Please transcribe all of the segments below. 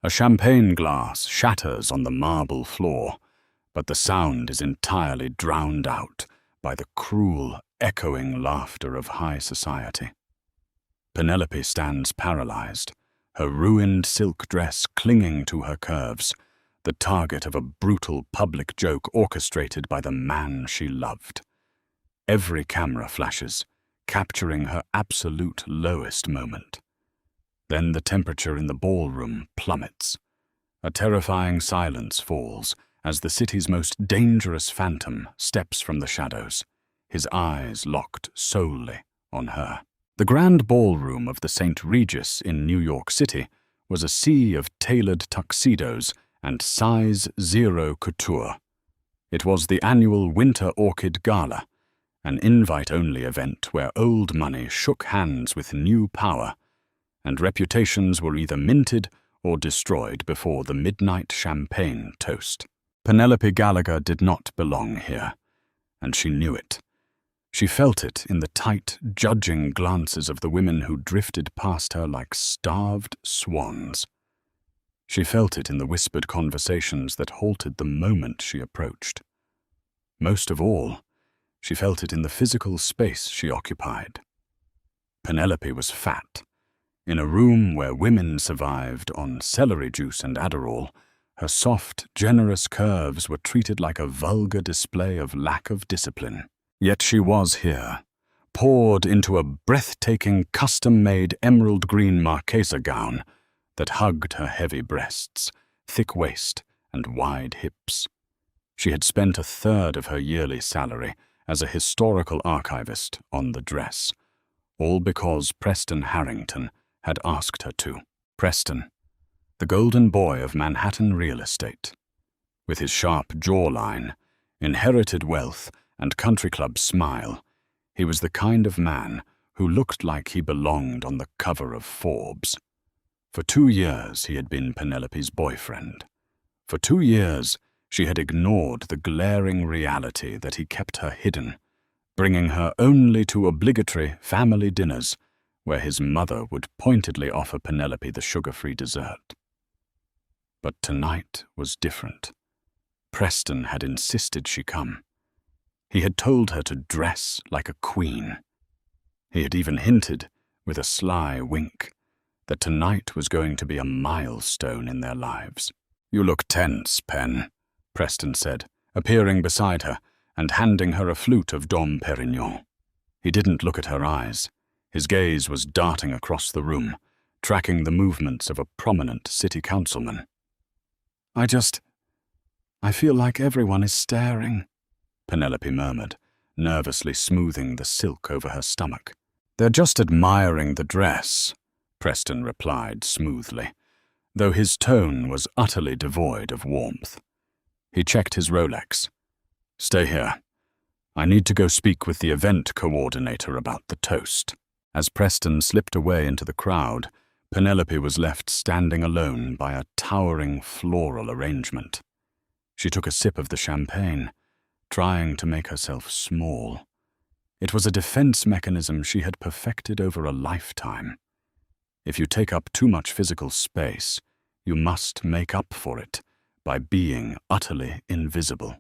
A champagne glass shatters on the marble floor, but the sound is entirely drowned out by the cruel, echoing laughter of high society. Penelope stands paralyzed, her ruined silk dress clinging to her curves, the target of a brutal public joke orchestrated by the man she loved. Every camera flashes, capturing her absolute lowest moment. Then the temperature in the ballroom plummets. A terrifying silence falls as the city's most dangerous phantom steps from the shadows, his eyes locked solely on her. The grand ballroom of the St. Regis in New York City was a sea of tailored tuxedos and size zero couture. It was the annual Winter Orchid Gala, an invite-only event where old money shook hands with new power, and reputations were either minted or destroyed before the midnight champagne toast. Penelope Gallagher did not belong here, and she knew it. She felt it in the tight, judging glances of the women who drifted past her like starved swans. She felt it in the whispered conversations that halted the moment she approached. Most of all, she felt it in the physical space she occupied. Penelope was fat. In a room where women survived on celery juice and Adderall, her soft, generous curves were treated like a vulgar display of lack of discipline. Yet she was here, poured into a breathtaking, custom-made emerald green Marquesa gown that hugged her heavy breasts, thick waist, and wide hips. She had spent a third of her yearly salary as a historical archivist on the dress, all because Preston Harrington had asked her to. Preston, the golden boy of Manhattan real estate. With his sharp jawline, inherited wealth, and country club smile, he was the kind of man who looked like he belonged on the cover of Forbes. For 2 years he had been Penelope's boyfriend. For 2 years she had ignored the glaring reality that he kept her hidden, bringing her only to obligatory family dinners where his mother would pointedly offer Penelope the sugar-free dessert. But tonight was different. Preston had insisted she come. He had told her to dress like a queen. He had even hinted, with a sly wink, that tonight was going to be a milestone in their lives. "You look tense, Pen," Preston said, appearing beside her and handing her a flute of Dom Perignon. He didn't look at her eyes. His gaze was darting across the room, tracking the movements of a prominent city councilman. I feel like everyone is staring," Penelope murmured, nervously smoothing the silk over her stomach. "They're just admiring the dress," Preston replied smoothly, though his tone was utterly devoid of warmth. He checked his Rolex. "Stay here. I need to go speak with the event coordinator about the toast." As Preston slipped away into the crowd, Penelope was left standing alone by a towering floral arrangement. She took a sip of the champagne, trying to make herself small. It was a defense mechanism she had perfected over a lifetime. If you take up too much physical space, you must make up for it by being utterly invisible.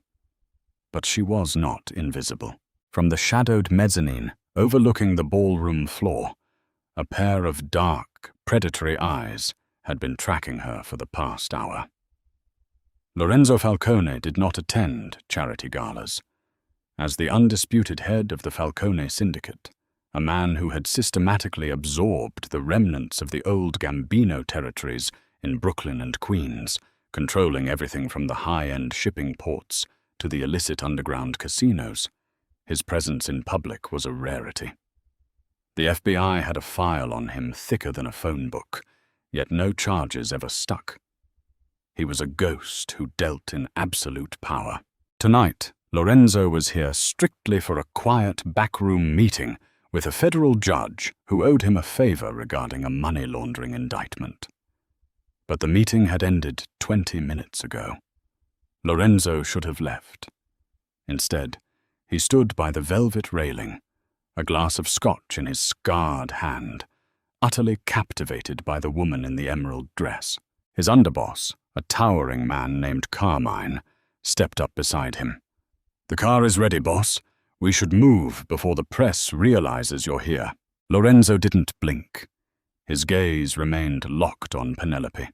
But she was not invisible. From the shadowed mezzanine overlooking the ballroom floor, a pair of dark, predatory eyes had been tracking her for the past hour. Lorenzo Falcone did not attend charity galas. As the undisputed head of the Falcone syndicate, a man who had systematically absorbed the remnants of the old Gambino territories in Brooklyn and Queens, controlling everything from the high-end shipping ports to the illicit underground casinos, his presence in public was a rarity. The FBI had a file on him thicker than a phone book, yet no charges ever stuck. He was a ghost who dealt in absolute power. Tonight, Lorenzo was here strictly for a quiet backroom meeting with a federal judge who owed him a favor regarding a money laundering indictment. But the meeting had ended 20 minutes ago. Lorenzo should have left. Instead, he stood by the velvet railing, a glass of scotch in his scarred hand, utterly captivated by the woman in the emerald dress. His underboss, a towering man named Carmine, stepped up beside him. "The car is ready, boss. We should move before the press realizes you're here." Lorenzo didn't blink. His gaze remained locked on Penelope.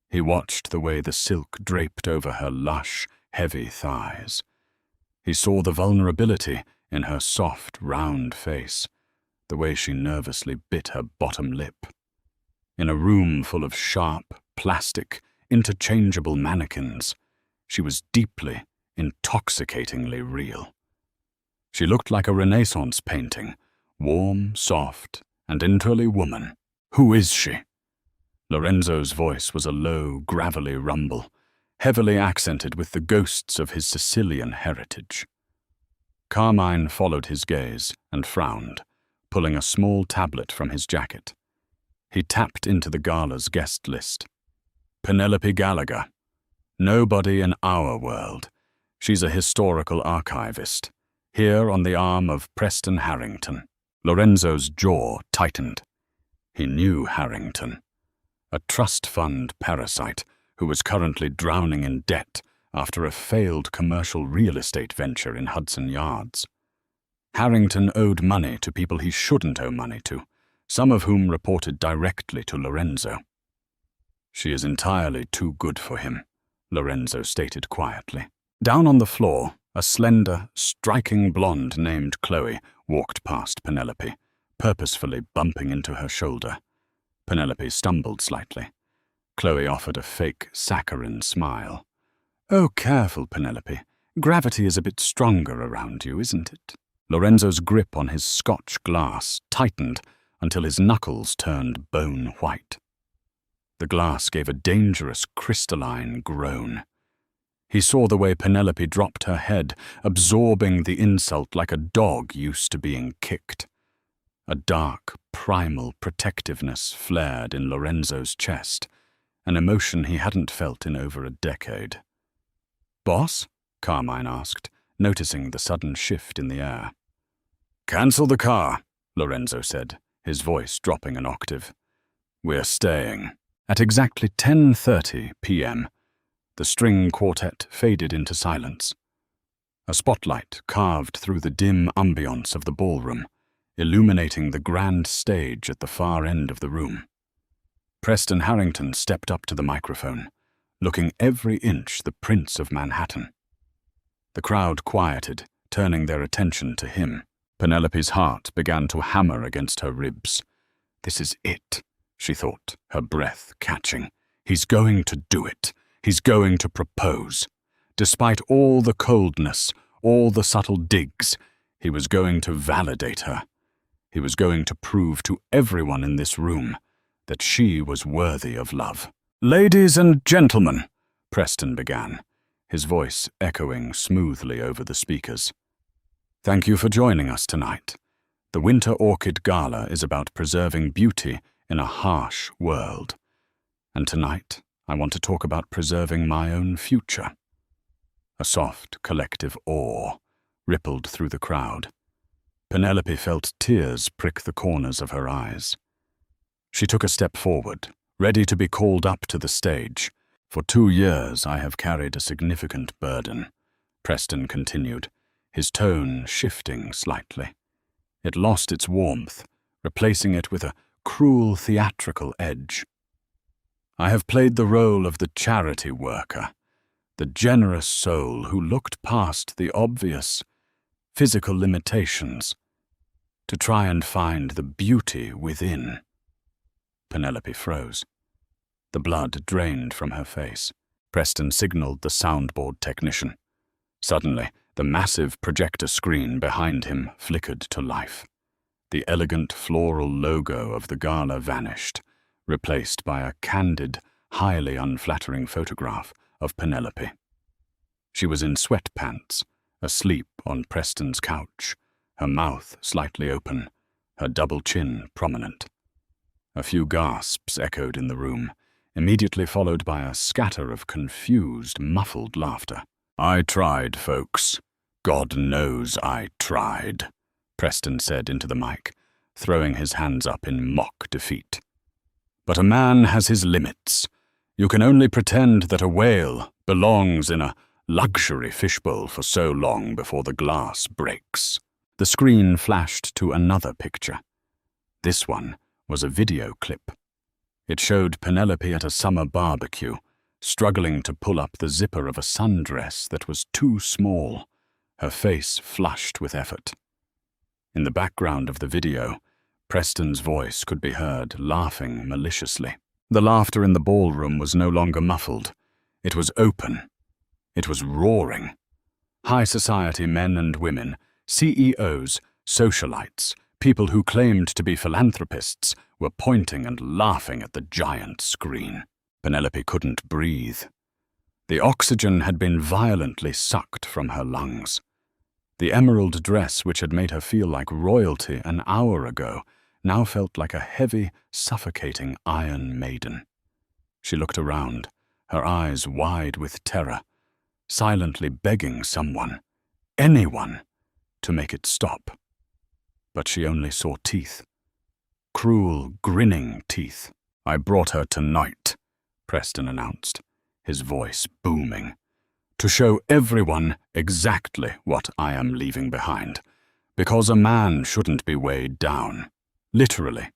He watched the way the silk draped over her lush, heavy thighs. He saw the vulnerability in her soft, round face, the way she nervously bit her bottom lip. In a room full of sharp, plastic, interchangeable mannequins, she was deeply, intoxicatingly real. She looked like a Renaissance painting, warm, soft, and entirely woman. "Who is she?" Lorenzo's voice was a low, gravelly rumble, heavily accented with the ghosts of his Sicilian heritage. Carmine followed his gaze and frowned, pulling a small tablet from his jacket. He tapped into the gala's guest list. "Penelope Gallagher. Nobody in our world. She's a historical archivist, here on the arm of Preston Harrington." Lorenzo's jaw tightened. He knew Harrington, a trust fund parasite who was currently drowning in debt after a failed commercial real estate venture in Hudson Yards. Harrington owed money to people he shouldn't owe money to, some of whom reported directly to Lorenzo. "She is entirely too good for him," Lorenzo stated quietly. Down on the floor, a slender, striking blonde named Chloe walked past Penelope, purposefully bumping into her shoulder. Penelope stumbled slightly. Chloe offered a fake, saccharine smile. "Oh, careful, Penelope. Gravity is a bit stronger around you, isn't it?" Lorenzo's grip on his Scotch glass tightened until his knuckles turned bone white. The glass gave a dangerous, crystalline groan. He saw the way Penelope dropped her head, absorbing the insult like a dog used to being kicked. A dark, primal protectiveness flared in Lorenzo's chest, an emotion he hadn't felt in over a decade. "Boss?" Carmine asked, noticing the sudden shift in the air. "Cancel the car," Lorenzo said, his voice dropping an octave. "We're staying." At exactly 10:30 p.m., the string quartet faded into silence. A spotlight carved through the dim ambience of the ballroom, illuminating the grand stage at the far end of the room. Preston Harrington stepped up to the microphone, looking every inch the Prince of Manhattan. The crowd quieted, turning their attention to him. Penelope's heart began to hammer against her ribs. "This is it," she thought, her breath catching. "He's going to do it. He's going to propose. Despite all the coldness, all the subtle digs, he was going to validate her. He was going to prove to everyone in this room that she was worthy of love. "Ladies and gentlemen," Preston began, his voice echoing smoothly over the speakers. "Thank you for joining us tonight. The Winter Orchid Gala is about preserving beauty in a harsh world. And tonight, I want to talk about preserving my own future." A soft, collective awe rippled through the crowd. Penelope felt tears prick the corners of her eyes. She took a step forward, ready to be called up to the stage. "For 2 years I have carried a significant burden," Preston continued, his tone shifting slightly. It lost its warmth, replacing it with a cruel theatrical edge. "I have played the role of the charity worker, the generous soul who looked past the obvious physical limitations to try and find the beauty within." Penelope froze. The blood drained from her face. Preston signaled the soundboard technician. Suddenly, the massive projector screen behind him flickered to life. The elegant floral logo of the gala vanished, replaced by a candid, highly unflattering photograph of Penelope. She was in sweatpants, asleep on Preston's couch, her mouth slightly open, her double chin prominent. A few gasps echoed in the room, immediately followed by a scatter of confused, muffled laughter. "I tried, folks. God knows I tried," Preston said into the mic, throwing his hands up in mock defeat. "But a man has his limits. You can only pretend that a whale belongs in a luxury fishbowl for so long before the glass breaks. The screen flashed to another picture. This one was a video clip. It showed Penelope at a summer barbecue, struggling to pull up the zipper of a sundress that was too small, her face flushed with effort. In the background of the video, Preston's voice could be heard laughing maliciously. The laughter in the ballroom was no longer muffled. It was open. It was roaring. High society men and women, CEOs, socialites, people who claimed to be philanthropists, were pointing and laughing at the giant screen. Penelope couldn't breathe. The oxygen had been violently sucked from her lungs. The emerald dress which had made her feel like royalty an hour ago now felt like a heavy, suffocating Iron Maiden. She looked around, her eyes wide with terror, silently begging someone, anyone, to make it stop. But she only saw teeth. Cruel, grinning teeth. "I brought her tonight," Preston announced, his voice booming, "to show everyone exactly what I am leaving behind, because a man shouldn't be weighed down. Literally.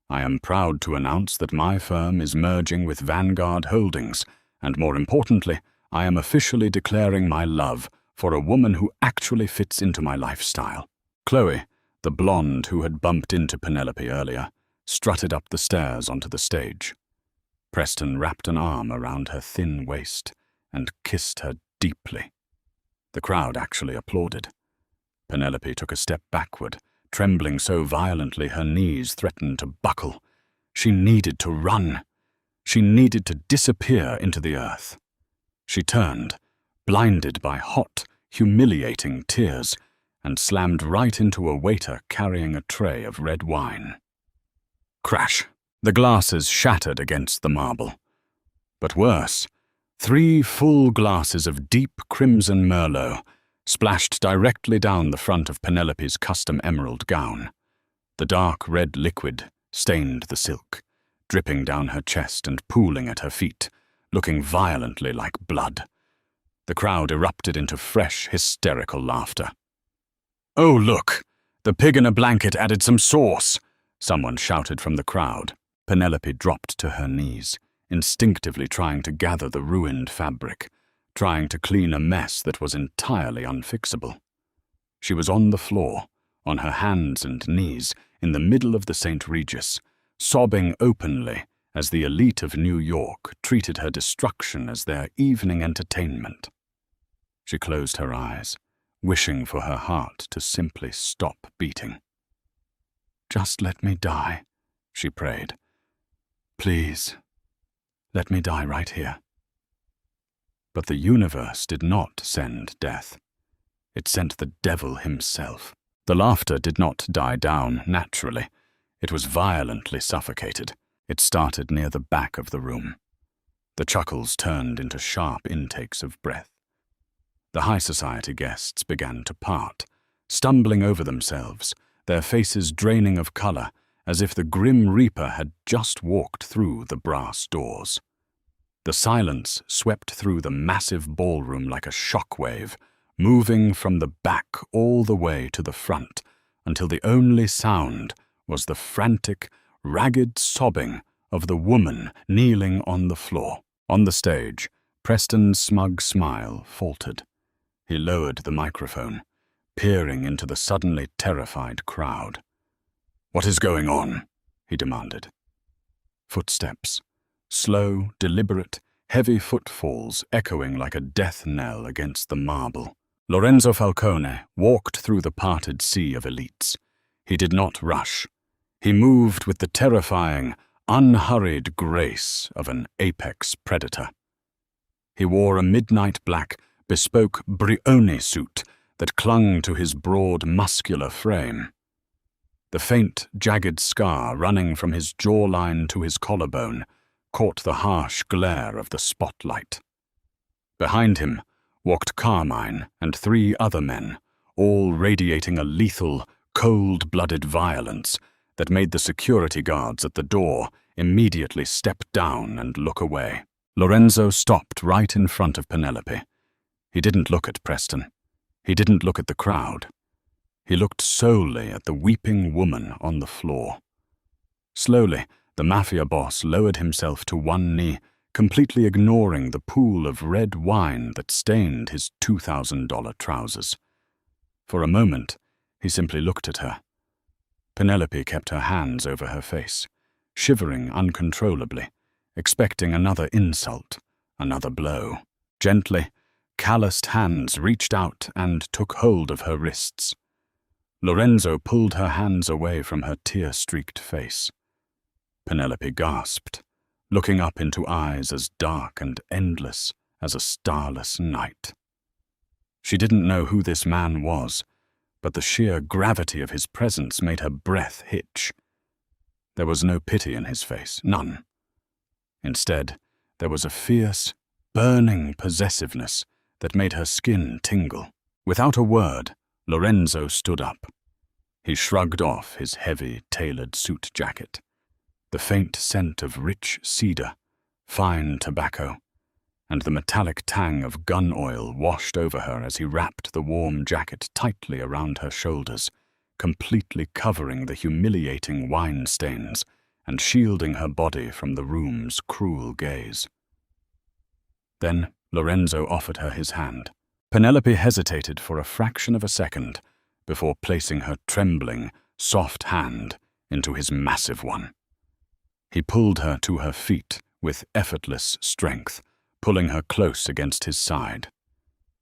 I am proud to announce that my firm is merging with Vanguard Holdings, and more importantly, I am officially declaring my love for a woman who actually fits into my lifestyle." Chloe, the blonde who had bumped into Penelope earlier, strutted up the stairs onto the stage. Preston wrapped an arm around her thin waist and kissed her deeply. The crowd actually applauded. Penelope took a step backward, trembling so violently her knees threatened to buckle. She needed to run. She needed to disappear into the earth. She turned, blinded by hot, humiliating tears, and slammed right into a waiter carrying a tray of red wine. Crash! The glasses shattered against the marble. But worse, 3 full glasses of deep crimson Merlot splashed directly down the front of Penelope's custom emerald gown. The dark red liquid stained the silk, dripping down her chest and pooling at her feet, looking violently like blood. The crowd erupted into fresh, hysterical laughter. "Oh, look! The pig in a blanket added some sauce!" someone shouted from the crowd. Penelope dropped to her knees, instinctively trying to gather the ruined fabric, trying to clean a mess that was entirely unfixable. She was on the floor, on her hands and knees, in the middle of the St. Regis, sobbing openly as the elite of New York treated her destruction as their evening entertainment. She closed her eyes, wishing for her heart to simply stop beating. "Just let me die," she prayed. "Please, let me die right here." But the universe did not send death. It sent the devil himself. The laughter did not die down naturally. It was violently suffocated. It started near the back of the room. The chuckles turned into sharp intakes of breath. The high society guests began to part, stumbling over themselves, their faces draining of color, as if the Grim Reaper had just walked through the brass doors. The silence swept through the massive ballroom like a shockwave, moving from the back all the way to the front, until the only sound was the frantic, ragged sobbing of the woman kneeling on the floor. On the stage, Preston's smug smile faltered. He lowered the microphone, peering into the suddenly terrified crowd. "What is going on?" he demanded. Footsteps. Slow, deliberate, heavy footfalls echoing like a death knell against the marble. Lorenzo Falcone walked through the parted sea of elites. He did not rush. He moved with the terrifying, unhurried grace of an apex predator. He wore a midnight black, bespoke Brioni suit that clung to his broad, muscular frame. The faint, jagged scar running from his jawline to his collarbone caught the harsh glare of the spotlight. Behind him walked Carmine and 3 other men, all radiating a lethal, cold-blooded violence that made the security guards at the door immediately step down and look away. Lorenzo stopped right in front of Penelope. He didn't look at Preston. He didn't look at the crowd. He looked solely at the weeping woman on the floor. Slowly, the Mafia boss lowered himself to one knee, completely ignoring the pool of red wine that stained his $2,000 trousers. For a moment, he simply looked at her. Penelope kept her hands over her face, shivering uncontrollably, expecting another insult, another blow. Gently, calloused hands reached out and took hold of her wrists. Lorenzo pulled her hands away from her tear-streaked face. Penelope gasped, looking up into eyes as dark and endless as a starless night. She didn't know who this man was, but the sheer gravity of his presence made her breath hitch. There was no pity in his face, none. Instead, there was a fierce, burning possessiveness that made her skin tingle. Without a word, Lorenzo stood up. He shrugged off his heavy, tailored suit jacket. The faint scent of rich cedar, fine tobacco, and the metallic tang of gun oil washed over her as he wrapped the warm jacket tightly around her shoulders, completely covering the humiliating wine stains and shielding her body from the room's cruel gaze. Then Lorenzo offered her his hand. Penelope hesitated for a fraction of a second before placing her trembling, soft hand into his massive one. He pulled her to her feet with effortless strength, pulling her close against his side.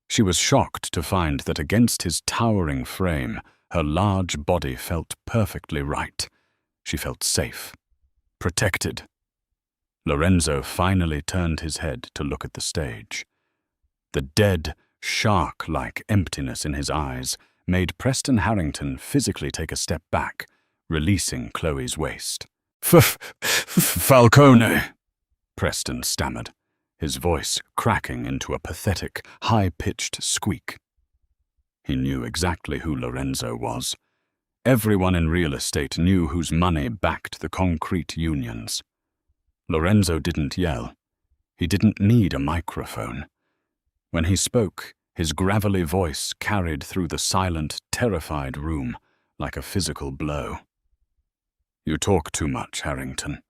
She was shocked to find that against his towering frame, her large body felt perfectly right. She felt safe, protected. Lorenzo finally turned his head to look at the stage. The dead, shark-like emptiness in his eyes made Preston Harrington physically take a step back, releasing Chloe's waist. Falcone, Preston stammered, his voice cracking into a pathetic, high-pitched squeak. He knew exactly who Lorenzo was. Everyone in real estate knew whose money backed the concrete unions. Lorenzo didn't yell. He didn't need a microphone. When he spoke, his gravelly voice carried through the silent, terrified room like a physical blow. "You talk too much, Harrington,"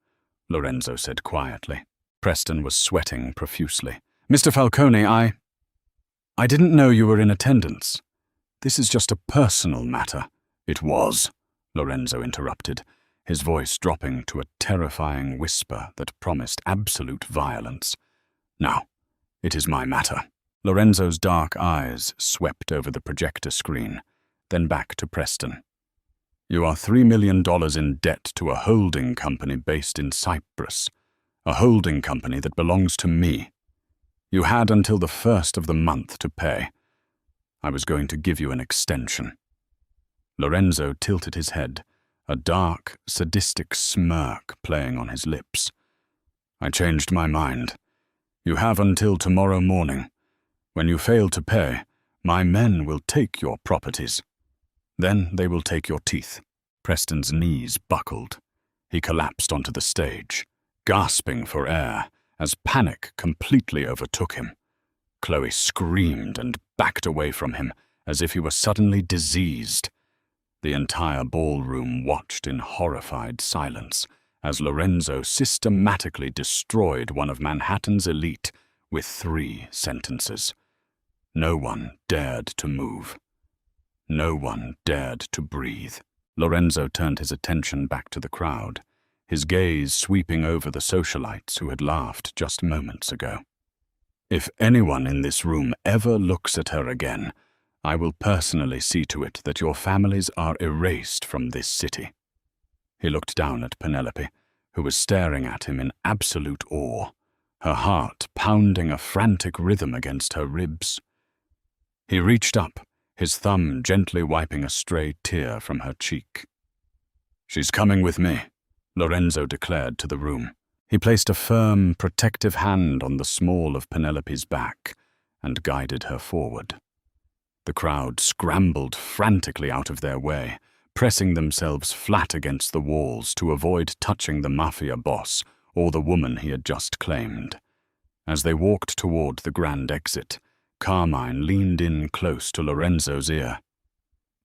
Lorenzo said quietly. Preston was sweating profusely. "Mr. Falcone, I didn't know you were in attendance. This is just a personal matter." "It was," Lorenzo interrupted, his voice dropping to a terrifying whisper that promised absolute violence. "Now, it is my matter." Lorenzo's dark eyes swept over the projector screen, then back to Preston. "You are $3 million in debt to a holding company based in Cyprus, a holding company that belongs to me. You had until the 1st of the month to pay. I was going to give you an extension." Lorenzo tilted his head, a dark, sadistic smirk playing on his lips. "I changed my mind. You have until tomorrow morning. When you fail to pay, my men will take your properties. Then they will take your teeth." Preston's knees buckled. He collapsed onto the stage, gasping for air as panic completely overtook him. Chloe screamed and backed away from him as if he were suddenly diseased. The entire ballroom watched in horrified silence as Lorenzo systematically destroyed one of Manhattan's elite with 3 sentences. No one dared to move. No one dared to breathe. Lorenzo turned his attention back to the crowd, his gaze sweeping over the socialites who had laughed just moments ago. "If anyone in this room ever looks at her again, I will personally see to it that your families are erased from this city." He looked down at Penelope, who was staring at him in absolute awe, her heart pounding a frantic rhythm against her ribs. He reached up, his thumb gently wiping a stray tear from her cheek. "She's coming with me," Lorenzo declared to the room. He placed a firm, protective hand on the small of Penelope's back and guided her forward. The crowd scrambled frantically out of their way, pressing themselves flat against the walls to avoid touching the Mafia boss or the woman he had just claimed. As they walked toward the grand exit, Carmine leaned in close to Lorenzo's ear.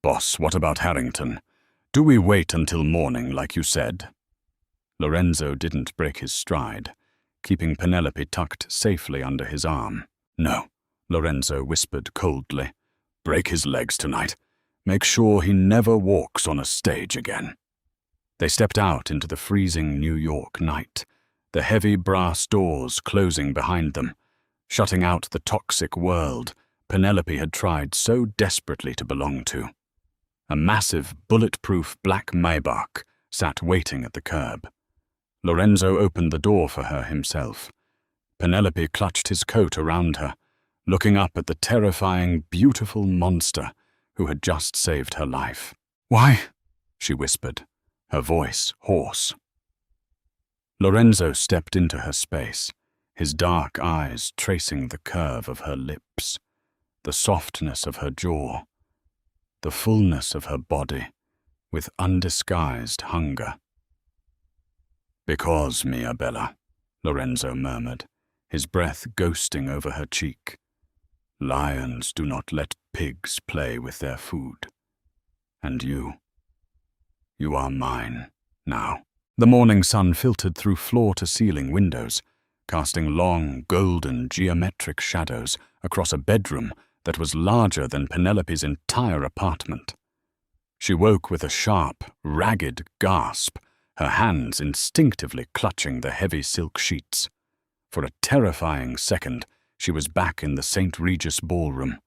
"Boss, what about Harrington? Do we wait until morning like you said?" Lorenzo didn't break his stride, keeping Penelope tucked safely under his arm. "No," Lorenzo whispered coldly. "Break his legs tonight. Make sure he never walks on a stage again." They stepped out into the freezing New York night, the heavy brass doors closing behind them, shutting out the toxic world Penelope had tried so desperately to belong to. A massive, bulletproof black Maybach sat waiting at the curb. Lorenzo opened the door for her himself. Penelope clutched his coat around her, looking up at the terrifying, beautiful monster who had just saved her life. "Why?" she whispered, her voice hoarse. Lorenzo stepped into her space, his dark eyes tracing the curve of her lips, the softness of her jaw, the fullness of her body, with undisguised hunger. "Because, Mia Bella," Lorenzo murmured, his breath ghosting over her cheek. "Lions do not let pigs play with their food. And you are mine now." The morning sun filtered through floor-to-ceiling windows, casting long, golden, geometric shadows across a bedroom that was larger than Penelope's entire apartment. She woke with a sharp, ragged gasp, her hands instinctively clutching the heavy silk sheets. For a terrifying second, she was back in the St. Regis ballroom,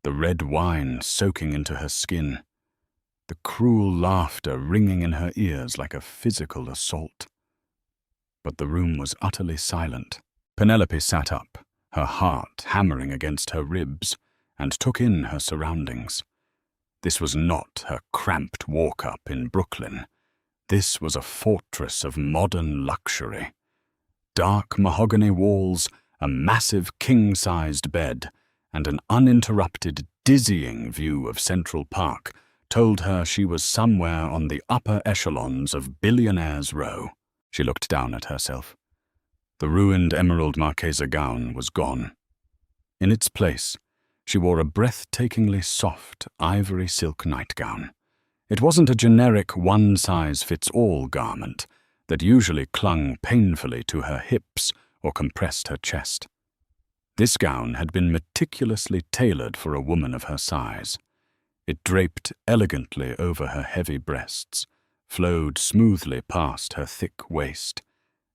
the red wine soaking into her skin, the cruel laughter ringing in her ears like a physical assault. But the room was utterly silent. Penelope sat up, her heart hammering against her ribs, and took in her surroundings. This was not her cramped walk-up in Brooklyn. This was a fortress of modern luxury. Dark mahogany walls, a massive king-sized bed, and an uninterrupted, dizzying view of Central Park told her she was somewhere on the upper echelons of Billionaires' Row. She looked down at herself. The ruined emerald Marchesa gown was gone. In its place, she wore a breathtakingly soft ivory silk nightgown. It wasn't a generic one-size-fits-all garment that usually clung painfully to her hips or compressed her chest. This gown had been meticulously tailored for a woman of her size. It draped elegantly over her heavy breasts, flowed smoothly past her thick waist,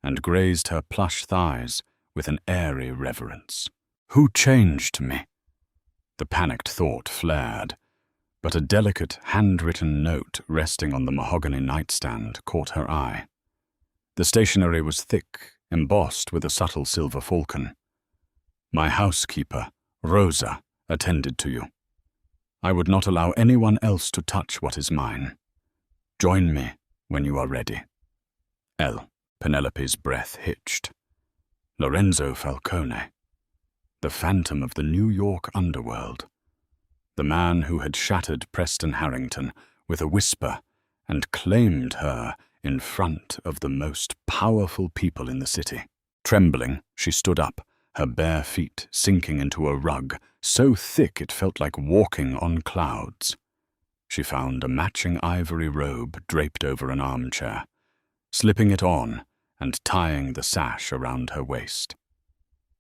and grazed her plush thighs with an airy reverence. Who changed me? The panicked thought flared, but a delicate handwritten note resting on the mahogany nightstand caught her eye. The stationery was thick, embossed with a subtle silver falcon. My housekeeper, Rosa, attended to you. I would not allow anyone else to touch what is mine. Join me when you are ready. L. Penelope's breath hitched. Lorenzo Falcone, the phantom of the New York underworld, the man who had shattered Preston Harrington with a whisper and claimed her in front of the most powerful people in the city. Trembling, she stood up, her bare feet sinking into a rug so thick it felt like walking on clouds. She found a matching ivory robe draped over an armchair, slipping it on and tying the sash around her waist.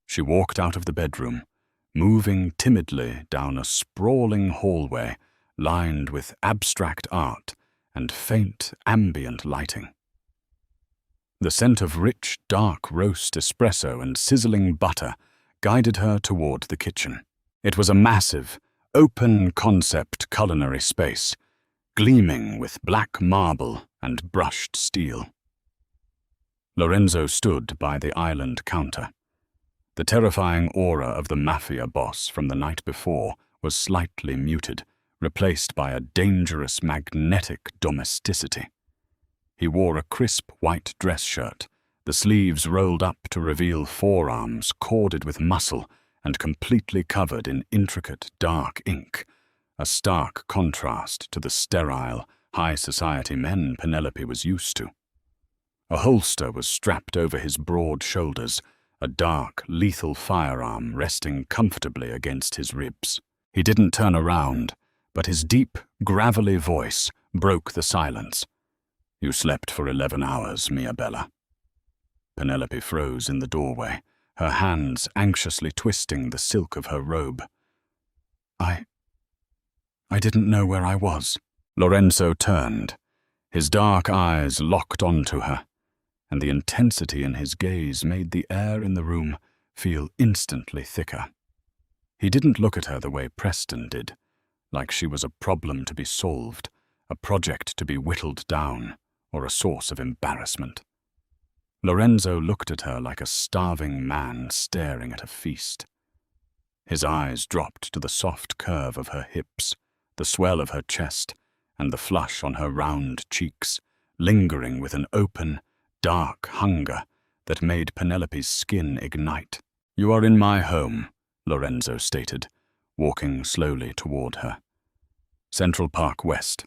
She walked out of the bedroom, moving timidly down a sprawling hallway lined with abstract art and faint ambient lighting. The scent of rich, dark roast espresso and sizzling butter guided her toward the kitchen. It was a massive, open-concept culinary space, gleaming with black marble and brushed steel. Lorenzo stood by the island counter. The terrifying aura of the Mafia boss from the night before was slightly muted, replaced by a dangerous magnetic domesticity. He wore a crisp white dress shirt, the sleeves rolled up to reveal forearms corded with muscle and completely covered in intricate dark ink, a stark contrast to the sterile, high-society men Penelope was used to. A holster was strapped over his broad shoulders, a dark, lethal firearm resting comfortably against his ribs. He didn't turn around, but his deep, gravelly voice broke the silence. "You slept for 11 hours, Mia Bella." Penelope froze in the doorway, her hands anxiously twisting the silk of her robe. I didn't know where I was." Lorenzo turned, his dark eyes locked onto her, and the intensity in his gaze made the air in the room feel instantly thicker. He didn't look at her the way Preston did, like she was a problem to be solved, a project to be whittled down, or a source of embarrassment. Lorenzo looked at her like a starving man staring at a feast. His eyes dropped to the soft curve of her hips, the swell of her chest, and the flush on her round cheeks, lingering with an open, dark hunger that made Penelope's skin ignite. "You are in my home," Lorenzo stated, walking slowly toward her. "Central Park West.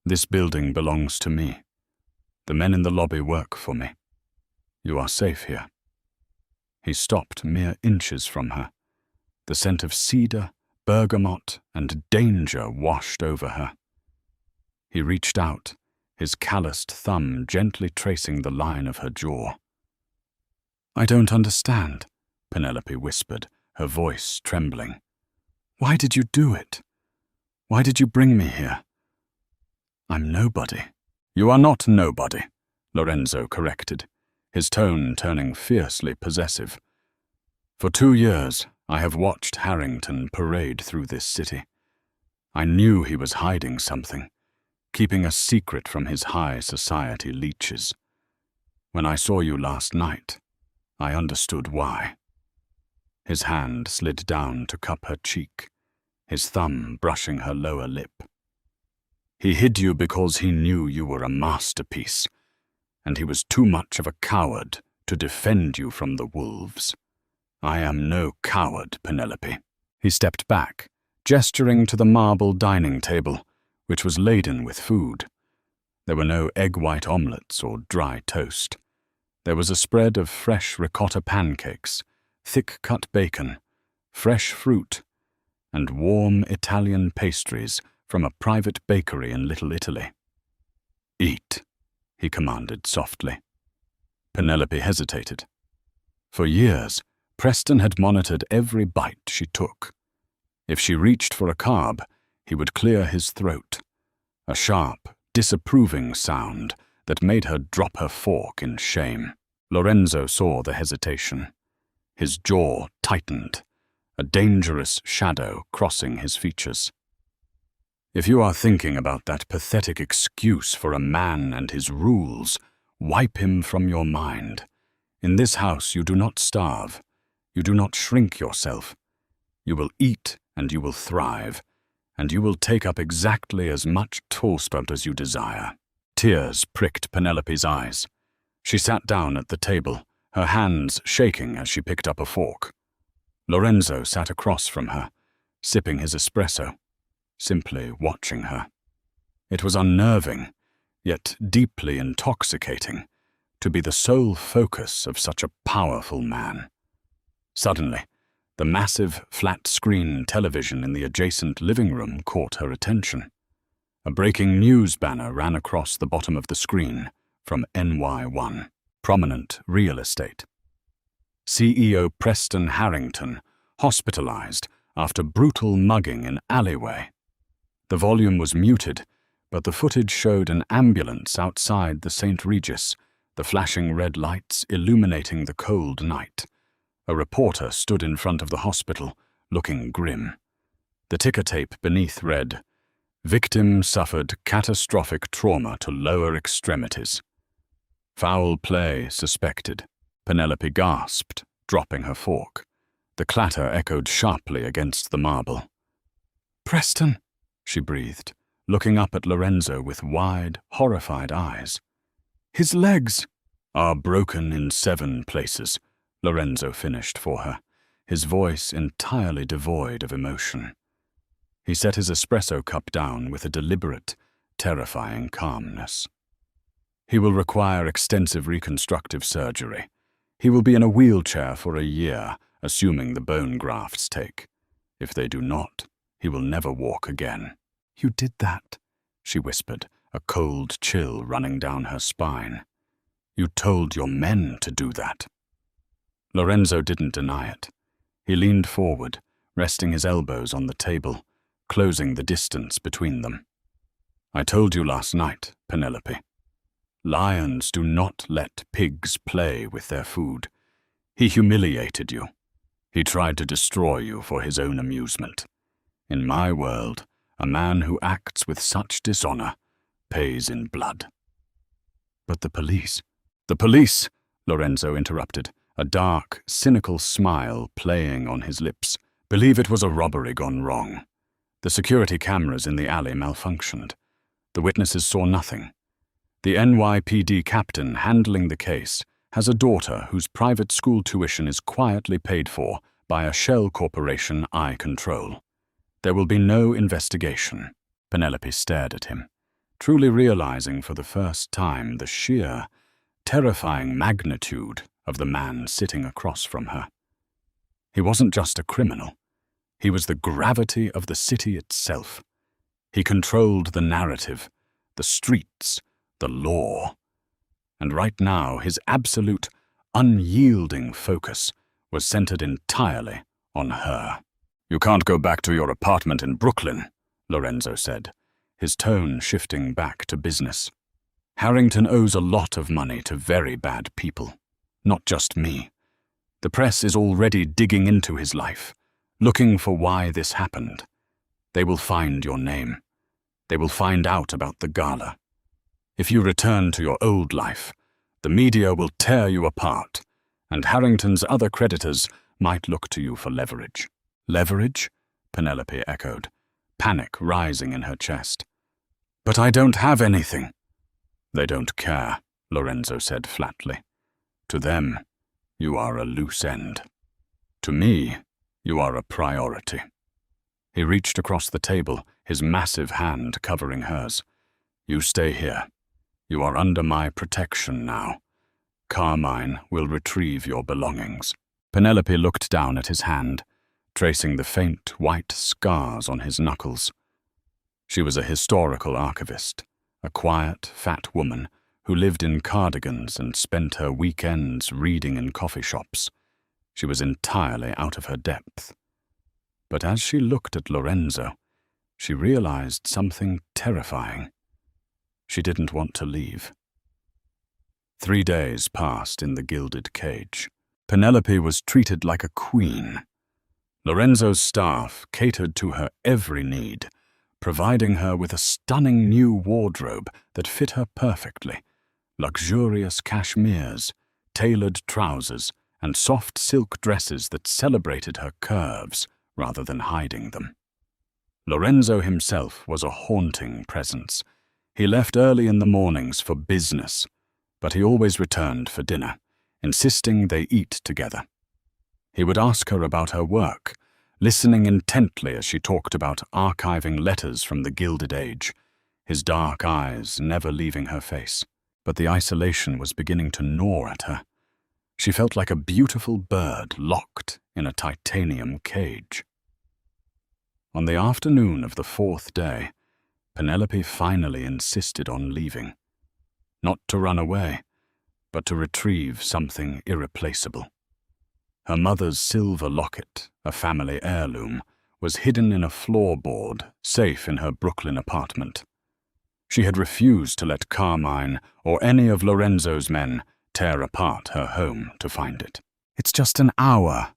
This building belongs to me. The men in the lobby work for me. You are safe here." He stopped mere inches from her. The scent of cedar, bergamot, and danger washed over her. He reached out, his calloused thumb gently tracing the line of her jaw. "I don't understand," Penelope whispered, her voice trembling. "Why did you do it? Why did you bring me here? I'm nobody." "You are not nobody," Lorenzo corrected, his tone turning fiercely possessive. "For 2 years, I have watched Harrington parade through this city. I knew he was hiding something, keeping a secret from his high society leeches. When I saw you last night, I understood why." His hand slid down to cup her cheek, his thumb brushing her lower lip. "He hid you because he knew you were a masterpiece, and he was too much of a coward to defend you from the wolves. I am no coward, Penelope." He stepped back, gesturing to the marble dining table, which was laden with food. There were no egg white omelets or dry toast. There was a spread of fresh ricotta pancakes, thick-cut bacon, fresh fruit, and warm Italian pastries from a private bakery in Little Italy. "Eat," he commanded softly. Penelope hesitated. For years, Preston had monitored every bite she took. If she reached for a carb, he would clear his throat, a sharp, disapproving sound that made her drop her fork in shame. Lorenzo saw the hesitation. His jaw tightened, a dangerous shadow crossing his features. "If you are thinking about that pathetic excuse for a man and his rules, wipe him from your mind. In this house you do not starve. You do not shrink yourself. You will eat and you will thrive, and you will take up exactly as much toastbread as you desire." Tears pricked Penelope's eyes. She sat down at the table, her hands shaking as she picked up a fork. Lorenzo sat across from her, sipping his espresso, simply watching her. It was unnerving, yet deeply intoxicating, to be the sole focus of such a powerful man. Suddenly, the massive flat-screen television in the adjacent living room caught her attention. A breaking news banner ran across the bottom of the screen from NY1, prominent real estate. CEO Preston Harrington hospitalized after brutal mugging in alleyway. The volume was muted, but the footage showed an ambulance outside the St. Regis, the flashing red lights illuminating the cold night. A reporter stood in front of the hospital, looking grim. The ticker tape beneath read, "Victim suffered catastrophic trauma to lower extremities. Foul play suspected." Penelope gasped, dropping her fork. The clatter echoed sharply against the marble. "Preston," she breathed, looking up at Lorenzo with wide, horrified eyes. "His legs are broken in 7 places," Lorenzo finished for her, his voice entirely devoid of emotion. He set his espresso cup down with a deliberate, terrifying calmness. "He will require extensive reconstructive surgery. He will be in a wheelchair for a year, assuming the bone grafts take. If they do not, he will never walk again." "You did that," she whispered, a cold chill running down her spine. "You told your men to do that." Lorenzo didn't deny it. He leaned forward, resting his elbows on the table, closing the distance between them. "I told you last night, Penelope. Lions do not let pigs play with their food. He humiliated you. He tried to destroy you for his own amusement. In my world, a man who acts with such dishonor pays in blood." "But the police—" "The police," Lorenzo interrupted, a dark, cynical smile playing on his lips, "believe it was a robbery gone wrong. The security cameras in the alley malfunctioned. The witnesses saw nothing. The NYPD captain handling the case has a daughter whose private school tuition is quietly paid for by a shell corporation I control. There will be no investigation." Penelope stared at him, truly realizing for the first time the sheer, terrifying magnitude of the man sitting across from her. He wasn't just a criminal. He was the gravity of the city itself. He controlled the narrative, the streets, the law. And right now, his absolute, unyielding focus was centered entirely on her. "You can't go back to your apartment in Brooklyn," Lorenzo said, his tone shifting back to business. "Harrington owes a lot of money to very bad people, not just me. The press is already digging into his life, looking for why this happened. They will find your name. They will find out about the gala. If you return to your old life, the media will tear you apart, and Harrington's other creditors might look to you for leverage." "Leverage?" Penelope echoed, panic rising in her chest. "But I don't have anything." "They don't care," Lorenzo said flatly. "To them, you are a loose end. To me, you are a priority." He reached across the table, his massive hand covering hers. "You stay here. You are under my protection now. Carmine will retrieve your belongings." Penelope looked down at his hand, tracing the faint white scars on his knuckles. She was a historical archivist, a quiet, fat woman who lived in cardigans and spent her weekends reading in coffee shops. She was entirely out of her depth. But as she looked at Lorenzo, she realized something terrifying. She didn't want to leave. 3 days passed in the gilded cage. Penelope was treated like a queen. Lorenzo's staff catered to her every need, providing her with a stunning new wardrobe that fit her perfectly. Luxurious cashmeres, tailored trousers, and soft silk dresses that celebrated her curves rather than hiding them. Lorenzo himself was a haunting presence. He left early in the mornings for business, but he always returned for dinner, insisting they eat together. He would ask her about her work, listening intently as she talked about archiving letters from the Gilded Age, his dark eyes never leaving her face. But the isolation was beginning to gnaw at her. She felt like a beautiful bird locked in a titanium cage. On the afternoon of the 4th day, Penelope finally insisted on leaving. Not to run away, but to retrieve something irreplaceable. Her mother's silver locket, a family heirloom, was hidden in a floorboard, safe in her Brooklyn apartment. She had refused to let Carmine or any of Lorenzo's men tear apart her home to find it. "It's just an hour,"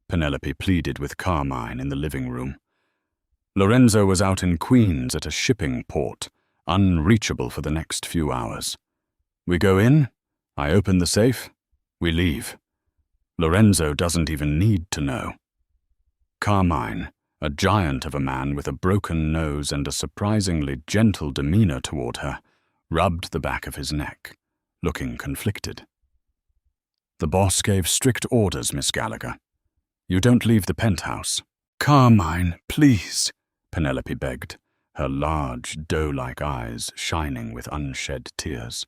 Penelope pleaded with Carmine in the living room. Lorenzo was out in Queens at a shipping port, unreachable for the next few hours. We go in, I open the safe, we leave. Lorenzo doesn't even need to know. Carmine, a giant of a man with a broken nose and a surprisingly gentle demeanor toward her, rubbed the back of his neck, looking conflicted. "The boss gave strict orders, Miss Gallagher. You don't leave the penthouse." "Carmine, please," Penelope begged, her large, doe-like eyes shining with unshed tears.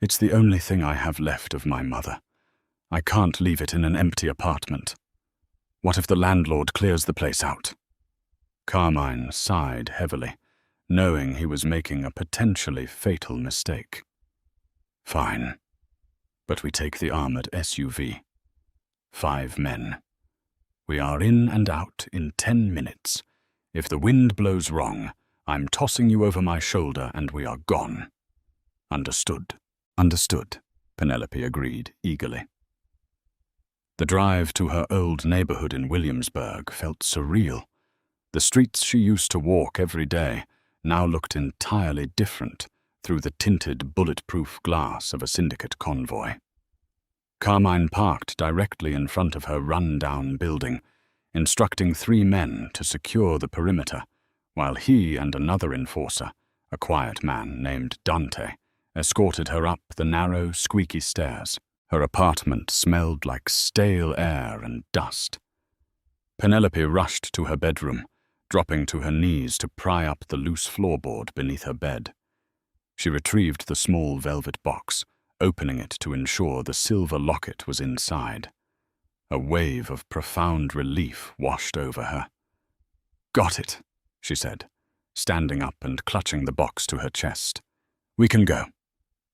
"It's the only thing I have left of my mother. I can't leave it in an empty apartment. What if the landlord clears the place out? Carmine sighed heavily, knowing he was making a potentially fatal mistake. Fine, but we take the armored SUV. 5 men. We are in and out in 10 minutes. If the wind blows wrong, I'm tossing you over my shoulder and we are gone. Understood. Understood, Penelope agreed eagerly. The drive to her old neighborhood in Williamsburg felt surreal. The streets she used to walk every day now looked entirely different through the tinted bulletproof glass of a syndicate convoy. Carmine parked directly in front of her run-down building, instructing 3 men to secure the perimeter, while he and another enforcer, a quiet man named Dante, escorted her up the narrow, squeaky stairs. Her apartment smelled like stale air and dust. Penelope rushed to her bedroom, dropping to her knees to pry up the loose floorboard beneath her bed. She retrieved the small velvet box, opening it to ensure the silver locket was inside. A wave of profound relief washed over her. "Got it," she said, standing up and clutching the box to her chest. "We can go."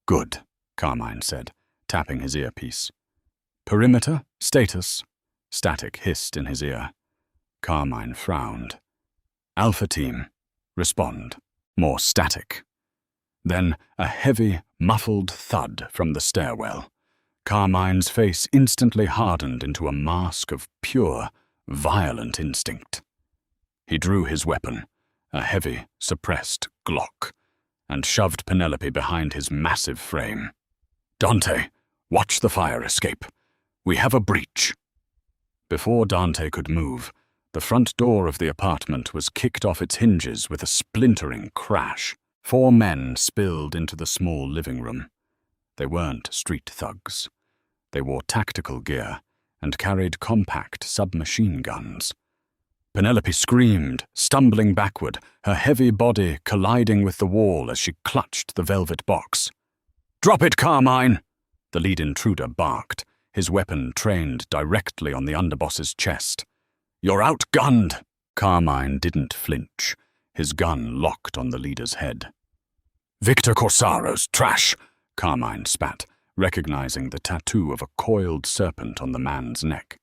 "Good," Carmine said, tapping his earpiece. "Perimeter? Status?" Static hissed in his ear. Carmine frowned. "Alpha Team, respond." More static. Then a heavy, muffled thud from the stairwell. Carmine's face instantly hardened into a mask of pure, violent instinct. He drew his weapon, a heavy, suppressed Glock, and shoved Penelope behind his massive frame. "Dante, watch the fire escape. We have a breach." Before Dante could move, the front door of the apartment was kicked off its hinges with a splintering crash. 4 men spilled into the small living room. They weren't street thugs. They wore tactical gear and carried compact submachine guns. Penelope screamed, stumbling backward, her heavy body colliding with the wall as she clutched the velvet box. "Drop it, Carmine!" The lead intruder barked, his weapon trained directly on the underboss's chest. "You're outgunned!" Carmine didn't flinch, his gun locked on the leader's head. "Victor Corsaro's trash!" Carmine spat, recognizing the tattoo of a coiled serpent on the man's neck.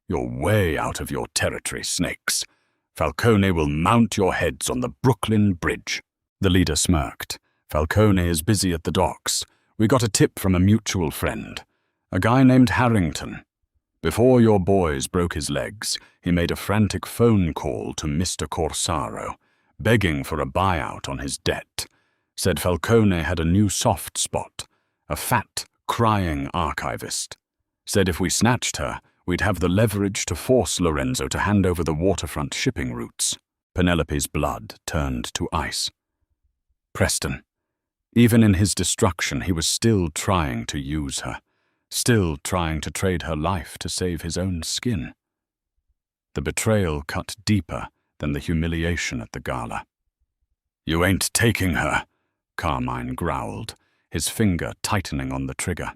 "You're way out of your territory, snakes. Falcone will mount your heads on the Brooklyn Bridge." The leader smirked. "Falcone is busy at the docks. We got a tip from a mutual friend, a guy named Harrington. Before your boys broke his legs, he made a frantic phone call to Mr. Corsaro, begging for a buyout on his debt. Said Falcone had a new soft spot, a fat, crying archivist. Said if we snatched her, we'd have the leverage to force Lorenzo to hand over the waterfront shipping routes." Penelope's blood turned to ice. Preston. Even in his destruction, he was still trying to use her, still trying to trade her life to save his own skin. The betrayal cut deeper than the humiliation at the gala. "You ain't taking her," Carmine growled, his finger tightening on the trigger.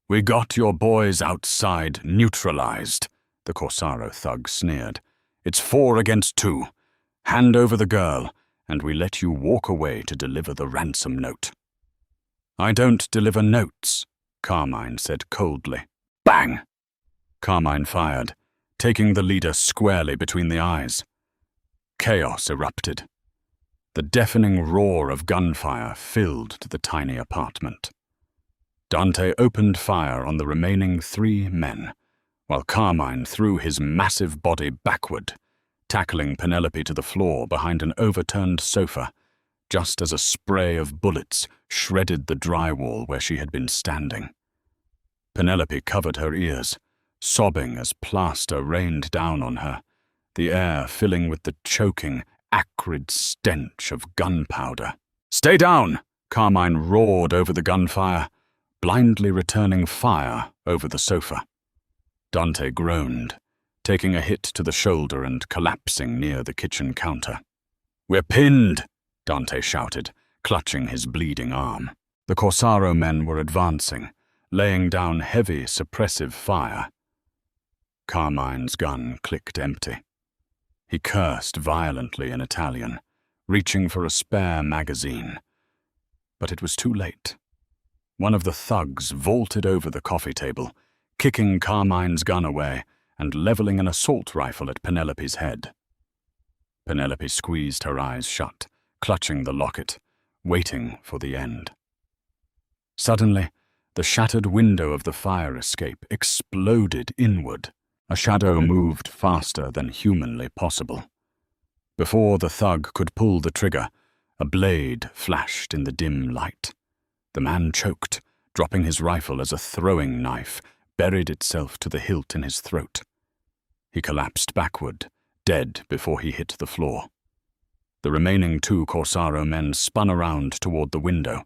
"We got your boys outside neutralized," the Corsaro thug sneered. "It's 4 against 2. Hand over the girl, and we let you walk away to deliver the ransom note." "I don't deliver notes," Carmine said coldly. Bang! Carmine fired, taking the leader squarely between the eyes. Chaos erupted. The deafening roar of gunfire filled the tiny apartment. Dante opened fire on the remaining 3 men, while Carmine threw his massive body backward, tackling Penelope to the floor behind an overturned sofa, just as a spray of bullets shredded the drywall where she had been standing. Penelope covered her ears, sobbing as plaster rained down on her, the air filling with the choking, acrid stench of gunpowder. "Stay down!" Carmine roared over the gunfire, blindly returning fire over the sofa. Dante groaned, taking a hit to the shoulder and collapsing near the kitchen counter. "We're pinned!" Dante shouted, clutching his bleeding arm. The Corsaro men were advancing, laying down heavy, suppressive fire. Carmine's gun clicked empty. He cursed violently in Italian, reaching for a spare magazine. But it was too late. One of the thugs vaulted over the coffee table, kicking Carmine's gun away and leveling an assault rifle at Penelope's head. Penelope squeezed her eyes shut, clutching the locket, waiting for the end. Suddenly, the shattered window of the fire escape exploded inward. A shadow moved faster than humanly possible. Before the thug could pull the trigger, a blade flashed in the dim light. The man choked, dropping his rifle as a throwing knife buried itself to the hilt in his throat. He collapsed backward, dead before he hit the floor. The remaining 2 Corsaro men spun around toward the window,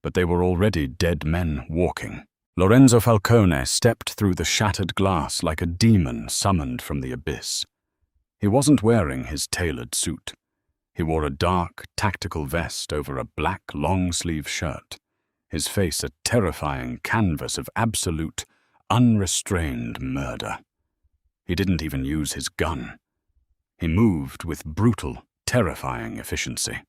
but they were already dead men walking. Lorenzo Falcone stepped through the shattered glass like a demon summoned from the abyss. He wasn't wearing his tailored suit. He wore a dark, tactical vest over a black, long-sleeve shirt, his face a terrifying canvas of absolute, unrestrained murder. He didn't even use his gun. He moved with brutal, terrifying efficiency.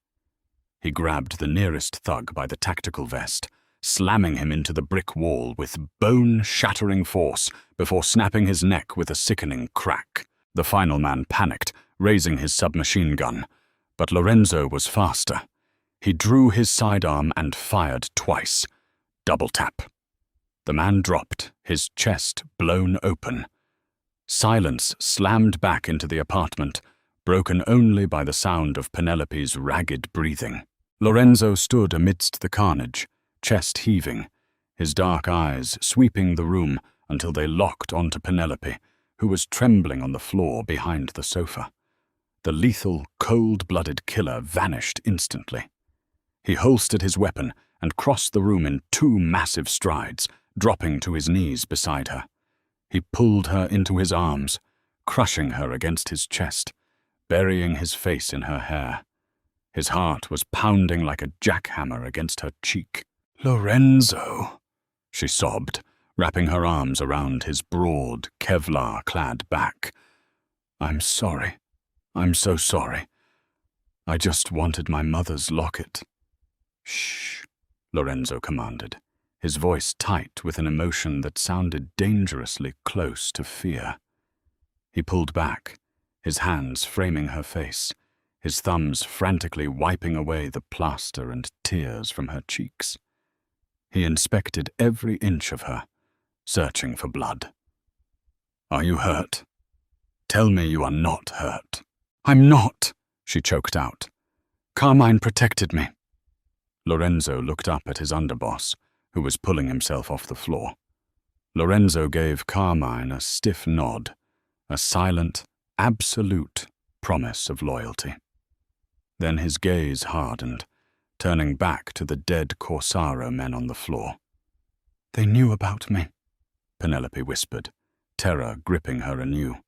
He grabbed the nearest thug by the tactical vest, slamming him into the brick wall with bone-shattering force before snapping his neck with a sickening crack. The final man panicked, raising his submachine gun, but Lorenzo was faster. He drew his sidearm and fired twice. Double tap. The man dropped, his chest blown open. Silence slammed back into the apartment, broken only by the sound of Penelope's ragged breathing. Lorenzo stood amidst the carnage, chest heaving, his dark eyes sweeping the room until they locked onto Penelope, who was trembling on the floor behind the sofa. The lethal, cold-blooded killer vanished instantly. He holstered his weapon and crossed the room in 2 massive strides, dropping to his knees beside her. He pulled her into his arms, crushing her against his chest, burying his face in her hair. His heart was pounding like a jackhammer against her cheek. "Lorenzo," she sobbed, wrapping her arms around his broad, Kevlar-clad back. "I'm sorry. I'm so sorry. I just wanted my mother's locket." "Shh," Lorenzo commanded, his voice tight with an emotion that sounded dangerously close to fear. He pulled back, his hands framing her face, his thumbs frantically wiping away the plaster and tears from her cheeks. He inspected every inch of her, searching for blood. "Are you hurt? Tell me you are not hurt." "I'm not," she choked out. "Carmine protected me." Lorenzo looked up at his underboss, who was pulling himself off the floor. Lorenzo gave Carmine a stiff nod, a silent, absolute promise of loyalty. Then his gaze hardened, turning back to the dead Corsaro men on the floor. "They knew about me," Penelope whispered, terror gripping her anew.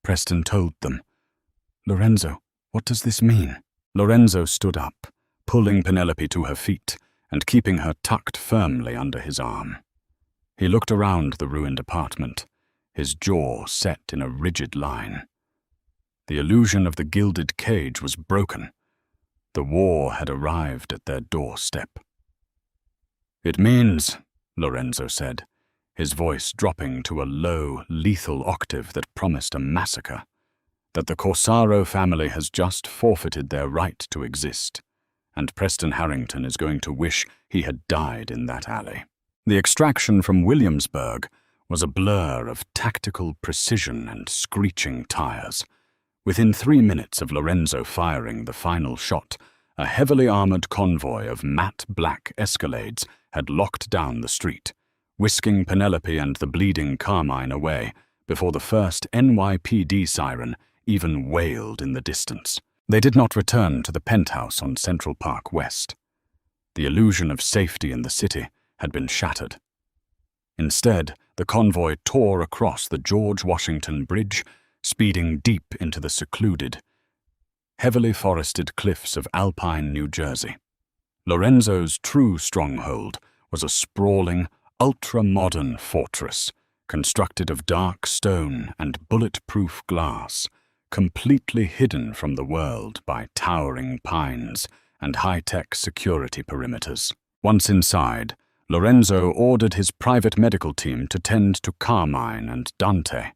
"Preston told them. Lorenzo, what does this mean?" Lorenzo stood up, pulling Penelope to her feet and keeping her tucked firmly under his arm. He looked around the ruined apartment, his jaw set in a rigid line. The illusion of the gilded cage was broken. The war had arrived at their doorstep. "It means," Lorenzo said, his voice dropping to a low, lethal octave that promised a massacre, "that the Corsaro family has just forfeited their right to exist, and Preston Harrington is going to wish he had died in that alley." The extraction from Williamsburg was a blur of tactical precision and screeching tires. Within 3 minutes of Lorenzo firing the final shot, a heavily armored convoy of matte black Escalades had locked down the street, whisking Penelope and the bleeding Carmine away before the first NYPD siren even wailed in the distance. They did not return to the penthouse on Central Park West. The illusion of safety in the city had been shattered. Instead, the convoy tore across the George Washington Bridge, speeding deep into the secluded, heavily forested cliffs of Alpine, New Jersey. Lorenzo's true stronghold was a sprawling, ultra-modern fortress, constructed of dark stone and bulletproof glass, completely hidden from the world by towering pines and high-tech security perimeters. Once inside, Lorenzo ordered his private medical team to tend to Carmine and Dante.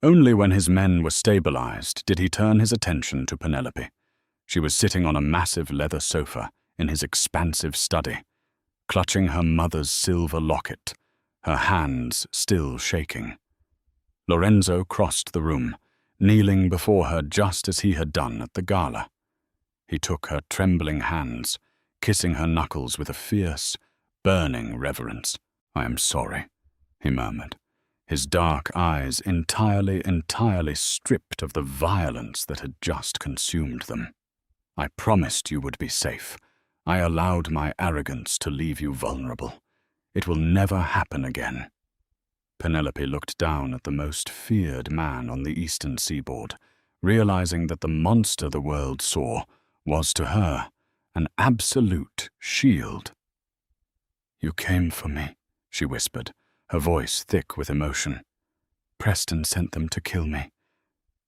Only when his men were stabilized did he turn his attention to Penelope. She was sitting on a massive leather sofa in his expansive study, clutching her mother's silver locket, her hands still shaking. Lorenzo crossed the room, kneeling before her just as he had done at the gala. He took her trembling hands, kissing her knuckles with a fierce, burning reverence. "I am sorry," he murmured, his dark eyes entirely stripped of the violence that had just consumed them. "I promised you would be safe. I allowed my arrogance to leave you vulnerable. It will never happen again." Penelope looked down at the most feared man on the eastern seaboard, realizing that the monster the world saw was to her an absolute shield. "You came for me," she whispered, her voice thick with emotion. "Preston sent them to kill me,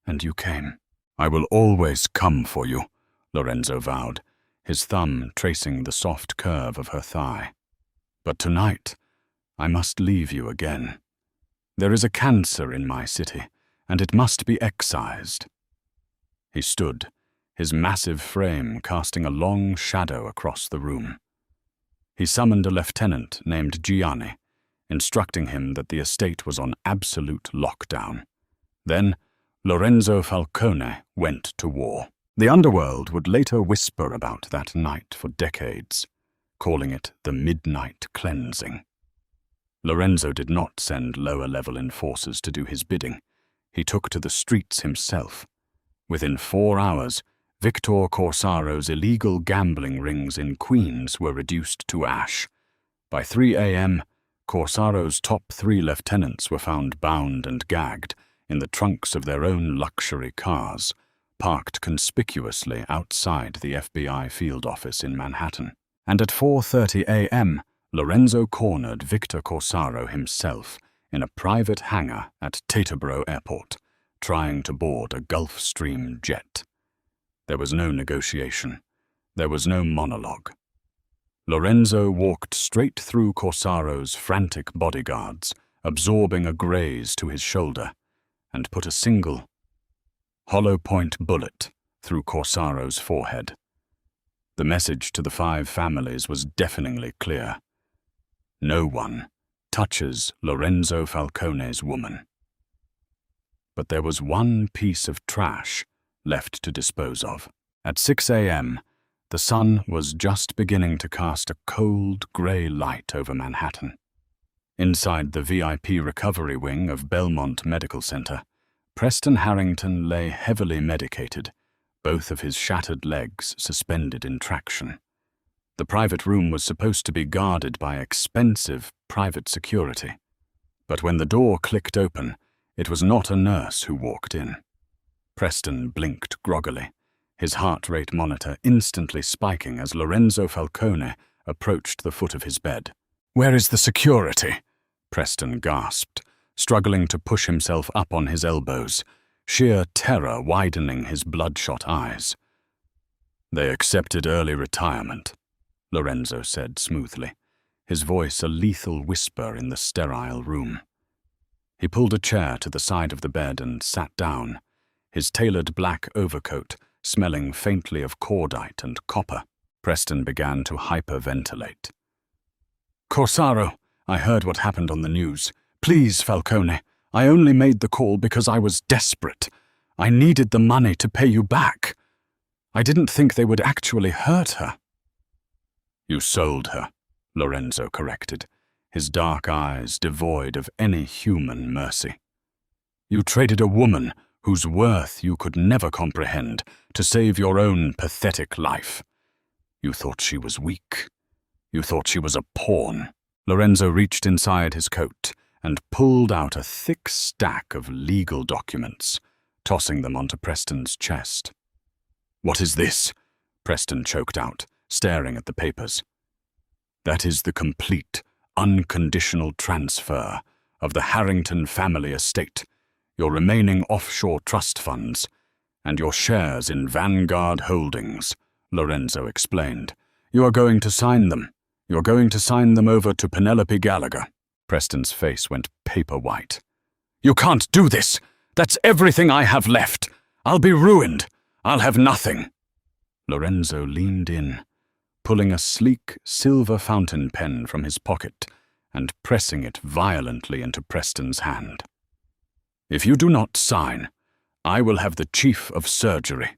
and you came." "I will always come for you," Lorenzo vowed, his thumb tracing the soft curve of her thigh. "But tonight, I must leave you again. There is a cancer in my city, and it must be excised." He stood, his massive frame casting a long shadow across the room. He summoned a lieutenant named Gianni, instructing him that the estate was on absolute lockdown. Then, Lorenzo Falcone went to war. The underworld would later whisper about that night for decades, calling it the Midnight Cleansing. Lorenzo did not send lower-level enforcers to do his bidding. He took to the streets himself. Within 4 hours, Victor Corsaro's illegal gambling rings in Queens were reduced to ash. By 3 a.m., Corsaro's top 3 lieutenants were found bound and gagged in the trunks of their own luxury cars, parked conspicuously outside the FBI field office in Manhattan. And at 4:30 a.m., Lorenzo cornered Victor Corsaro himself in a private hangar at Teterboro Airport, trying to board a Gulfstream jet. There was no negotiation. There was no monologue. Lorenzo walked straight through Corsaro's frantic bodyguards, absorbing a graze to his shoulder, and put a single, hollow-point bullet through Corsaro's forehead. The message to the 5 families was deafeningly clear. No one touches Lorenzo Falcone's woman. But there was one piece of trash left to dispose of. At 6 a.m., the sun was just beginning to cast a cold, grey light over Manhattan. Inside the VIP recovery wing of Belmont Medical Center, Preston Harrington lay heavily medicated, both of his shattered legs suspended in traction. The private room was supposed to be guarded by expensive private security. But when the door clicked open, it was not a nurse who walked in. Preston blinked groggily, his heart rate monitor instantly spiking as Lorenzo Falcone approached the foot of his bed. "Where is the security?" Preston gasped, struggling to push himself up on his elbows, sheer terror widening his bloodshot eyes. "They accepted early retirement," Lorenzo said smoothly, his voice a lethal whisper in the sterile room. He pulled a chair to the side of the bed and sat down, his tailored black overcoat smelling faintly of cordite and copper. Preston began to hyperventilate. "Corsaro, I heard what happened on the news. Please, Falcone, I only made the call because I was desperate. I needed the money to pay you back. I didn't think they would actually hurt her." "You sold her," Lorenzo corrected, his dark eyes devoid of any human mercy. "You traded a woman whose worth you could never comprehend to save your own pathetic life. You thought she was weak. You thought she was a pawn." Lorenzo reached inside his coat and pulled out a thick stack of legal documents, tossing them onto Preston's chest. "What is this?" Preston choked out, staring at the papers. "That is the complete, unconditional transfer of the Harrington family estate, your remaining offshore trust funds, and your shares in Vanguard Holdings, Lorenzo explained. You are going to sign them. You're going to sign them over to Penelope Gallagher. Preston's face went paper white. You can't do this! That's everything I have left! I'll be ruined! I'll have nothing! Lorenzo leaned in, pulling a sleek silver fountain pen from his pocket and pressing it violently into Preston's hand. If you do not sign, I will have the chief of surgery,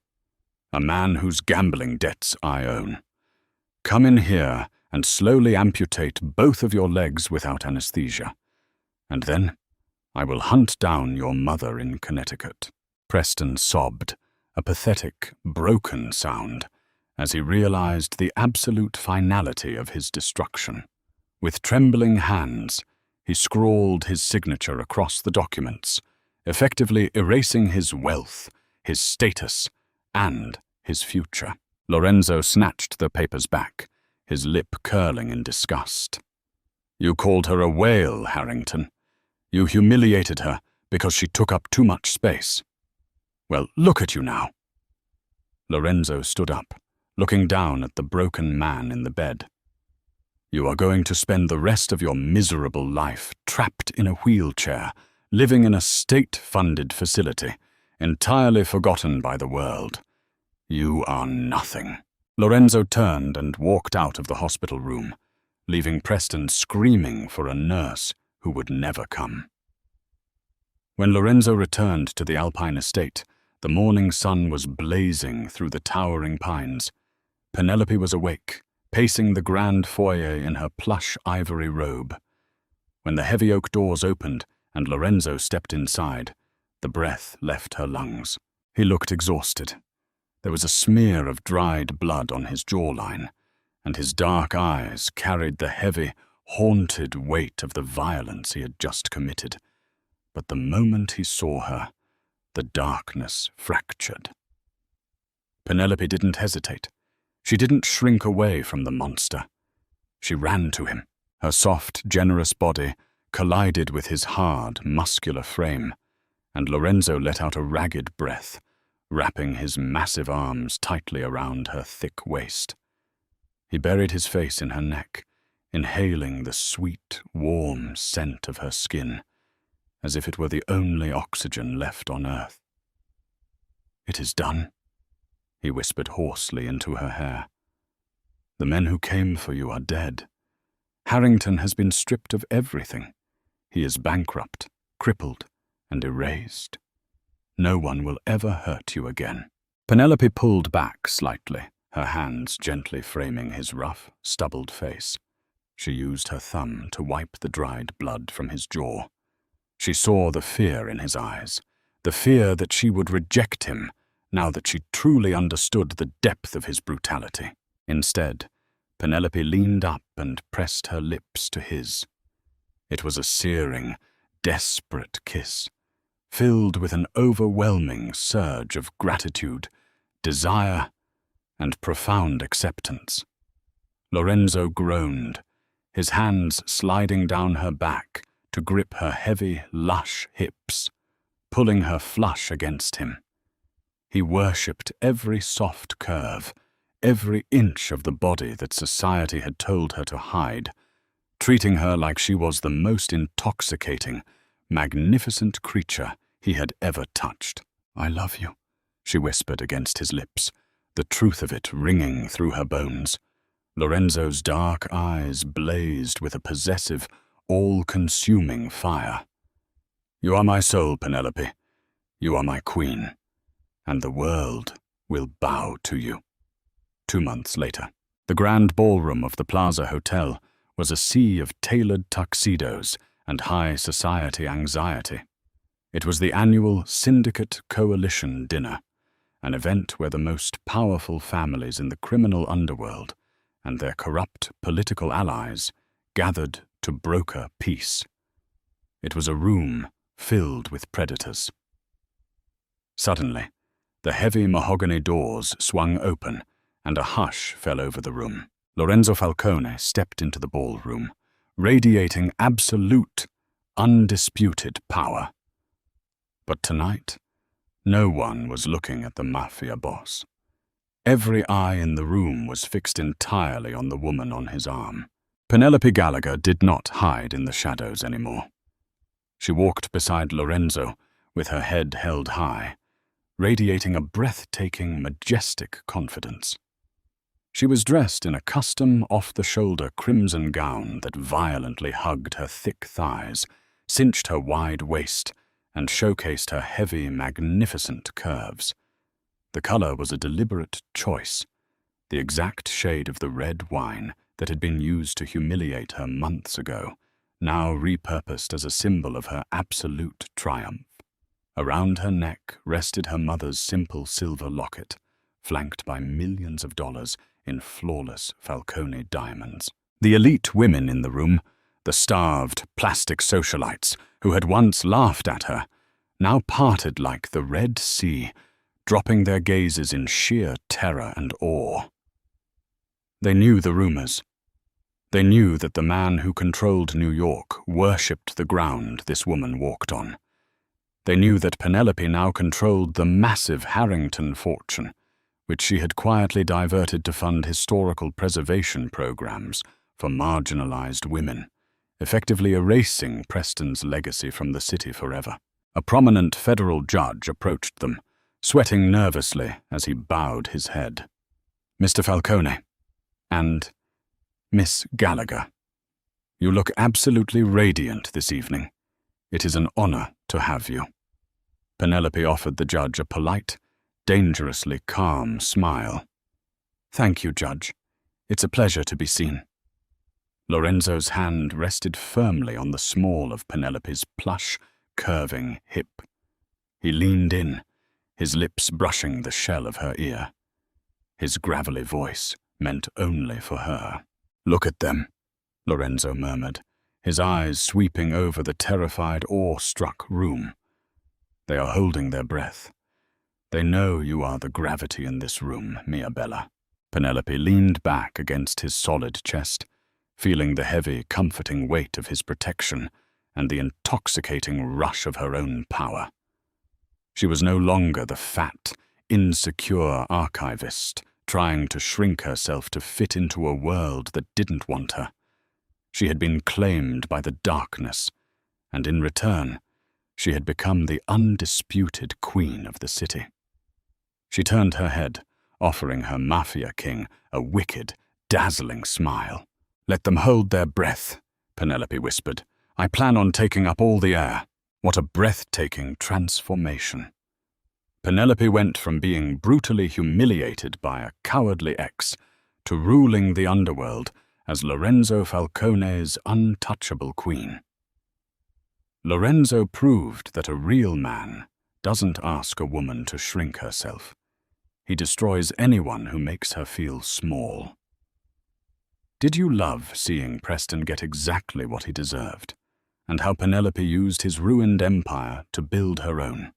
a man whose gambling debts I own, come in here and slowly amputate both of your legs without anesthesia, and then I will hunt down your mother in Connecticut. Preston sobbed, a pathetic, broken sound, as he realized the absolute finality of his destruction. With trembling hands, he scrawled his signature across the documents, effectively erasing his wealth, his status, and his future. Lorenzo snatched the papers back, his lip curling in disgust. You called her a whale, Harrington. You humiliated her because she took up too much space. Well, look at you now. Lorenzo stood up, looking down at the broken man in the bed. You are going to spend the rest of your miserable life trapped in a wheelchair, living in a state-funded facility, entirely forgotten by the world. You are nothing. Lorenzo turned and walked out of the hospital room, leaving Preston screaming for a nurse who would never come. When Lorenzo returned to the Alpine estate, the morning sun was blazing through the towering pines. Penelope was awake, pacing the grand foyer in her plush ivory robe. When the heavy oak doors opened and Lorenzo stepped inside, the breath left her lungs. He looked exhausted. There was a smear of dried blood on his jawline, and his dark eyes carried the heavy, haunted weight of the violence he had just committed. But the moment he saw her, the darkness fractured. Penelope didn't hesitate. She didn't shrink away from the monster. She ran to him. Her soft, generous body collided with his hard, muscular frame, and Lorenzo let out a ragged breath, wrapping his massive arms tightly around her thick waist. He buried his face in her neck, inhaling the sweet, warm scent of her skin, as if it were the only oxygen left on earth. It is done, he whispered hoarsely into her hair. The men who came for you are dead. Harrington has been stripped of everything. He is bankrupt, crippled, and erased. No one will ever hurt you again. Penelope pulled back slightly, her hands gently framing his rough, stubbled face. She used her thumb to wipe the dried blood from his jaw. She saw the fear in his eyes, the fear that she would reject him now that she truly understood the depth of his brutality. Instead, Penelope leaned up and pressed her lips to his. It was a searing, desperate kiss, filled with an overwhelming surge of gratitude, desire, and profound acceptance. Lorenzo groaned, his hands sliding down her back to grip her heavy, lush hips, pulling her flush against him. He worshipped every soft curve, every inch of the body that society had told her to hide, treating her like she was the most intoxicating, magnificent creature he had ever touched. I love you, she whispered against his lips, the truth of it ringing through her bones. Lorenzo's dark eyes blazed with a possessive, all-consuming fire. You are my soul, Penelope. You are my queen, and the world will bow to you. 2 months later, the grand ballroom of the Plaza Hotel was a sea of tailored tuxedos and high society anxiety. It was the annual Syndicate Coalition dinner, an event where the most powerful families in the criminal underworld and their corrupt political allies gathered to broker peace. It was a room filled with predators. Suddenly, the heavy mahogany doors swung open and a hush fell over the room. Lorenzo Falcone stepped into the ballroom, radiating absolute, undisputed power. But tonight, no one was looking at the Mafia boss. Every eye in the room was fixed entirely on the woman on his arm. Penelope Gallagher did not hide in the shadows anymore. She walked beside Lorenzo, with her head held high, radiating a breathtaking, majestic confidence. She was dressed in a custom, off-the-shoulder crimson gown that violently hugged her thick thighs, cinched her wide waist, and showcased her heavy, magnificent curves. The color was a deliberate choice, the exact shade of the red wine that had been used to humiliate her months ago, now repurposed as a symbol of her absolute triumph. Around her neck rested her mother's simple silver locket, flanked by millions of dollars in flawless Falcone diamonds. The elite women in the room, the starved, plastic socialites who had once laughed at her, now parted like the Red Sea, dropping their gazes in sheer terror and awe. They knew the rumors. They knew that the man who controlled New York worshipped the ground this woman walked on. They knew that Penelope now controlled the massive Harrington fortune, which she had quietly diverted to fund historical preservation programs for marginalized women, effectively erasing Preston's legacy from the city forever. A prominent federal judge approached them, sweating nervously as he bowed his head. "Mr. Falcone, and Miss Gallagher, you look absolutely radiant this evening. It is an honor to have you." Penelope offered the judge a polite, dangerously calm smile. "Thank you, Judge. It's a pleasure to be seen." Lorenzo's hand rested firmly on the small of Penelope's plush, curving hip. He leaned in, his lips brushing the shell of her ear. His gravelly voice meant only for her. "Look at them," Lorenzo murmured, his eyes sweeping over the terrified, awe-struck room. "They are holding their breath. They know you are the gravity in this room, Mia Bella." Penelope leaned back against his solid chest, feeling the heavy, comforting weight of his protection and the intoxicating rush of her own power. She was no longer the fat, insecure archivist trying to shrink herself to fit into a world that didn't want her. She had been claimed by the darkness, and in return, she had become the undisputed queen of the city. She turned her head, offering her Mafia king a wicked, dazzling smile. "Let them hold their breath," Penelope whispered. "I plan on taking up all the air." What a breathtaking transformation. Penelope went from being brutally humiliated by a cowardly ex to ruling the underworld as Lorenzo Falcone's untouchable queen. Lorenzo proved that a real man doesn't ask a woman to shrink herself. He destroys anyone who makes her feel small. Did you love seeing Preston get exactly what he deserved, and how Penelope used his ruined empire to build her own?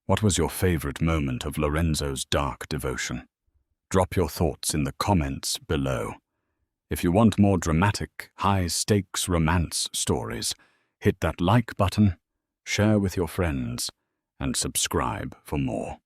What was your favorite moment of Lorenzo's dark devotion? Drop your thoughts in the comments below. If you want more dramatic, high-stakes romance stories, hit that like button, share with your friends, and subscribe for more.